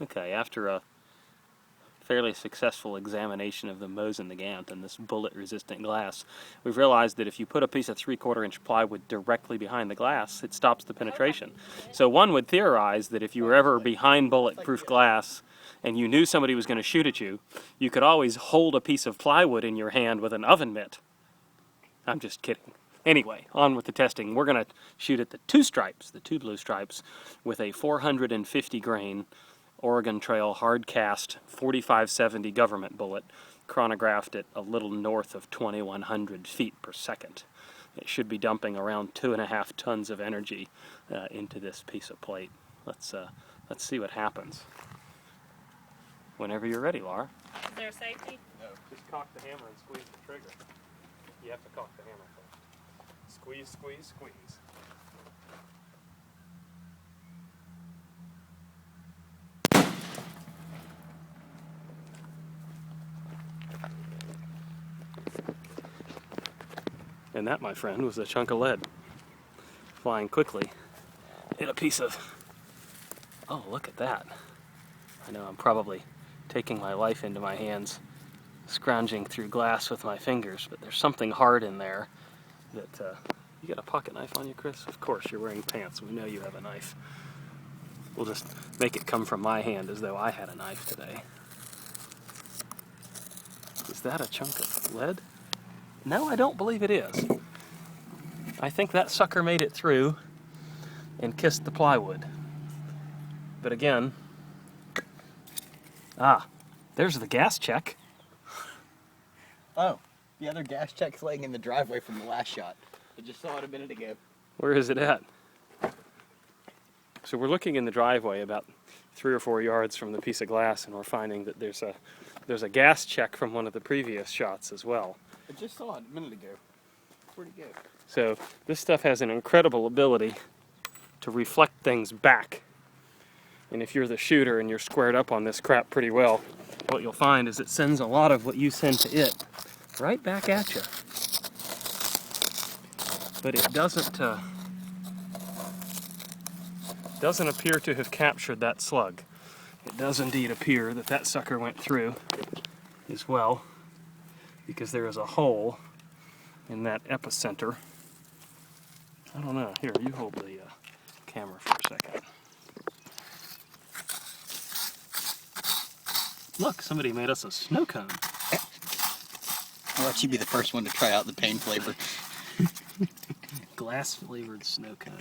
Okay, after a fairly successful examination of the Mosin Nagant and this bullet-resistant glass, we've realized that if you put a piece of 3/4-inch plywood directly behind the glass, it stops the penetration. So one would theorize that if you were ever behind bulletproof glass and you knew somebody was going to shoot at you, you could always hold a piece of plywood in your hand with an oven mitt. I'm just kidding. Anyway, on with the testing. We're going to shoot at the two blue stripes, with a 450 grain Oregon Trail hard cast 4570 government bullet, chronographed at a little north of 2100 feet per second. It should be dumping around 2.5 tons of energy into this piece of plate. Let's see what happens. Whenever you're ready, Laura. Is there a safety? No, just cock the hammer and squeeze the trigger. You have to cock the hammer first. Squeeze, squeeze, squeeze. And that, my friend, was a chunk of lead flying quickly. Hit a piece of... Oh, look at that. I know I'm probably taking my life into my hands, scrounging through glass with my fingers, but there's something hard in there that... You got a pocket knife on you, Chris? Of course, you're wearing pants. We know you have a knife. We'll just make it come from my hand as though I had a knife today. Is that a chunk of lead? No, I don't believe it is. I think that sucker made it through and kissed the plywood. But again, there's the gas check. Oh, the other gas check's laying in the driveway from the last shot. I just saw it a minute ago. Where is it at? So we're looking in the driveway about 3 or 4 yards from the piece of glass, and we're finding that there's a gas check from one of the previous shots as well. I just saw it a minute ago. Where'd it go? So this stuff has an incredible ability to reflect things back. And if you're the shooter and you're squared up on this crap pretty well, what you'll find is it sends a lot of what you send to it right back at you. But it doesn't appear to have captured that slug. It does indeed appear that that sucker went through as well, because there is a hole in that epicenter. I don't know. Here, you hold the camera for a second. Look, somebody made us a snow cone. I'll let you be the first one to try out the pain flavor. Glass-flavored snow cone.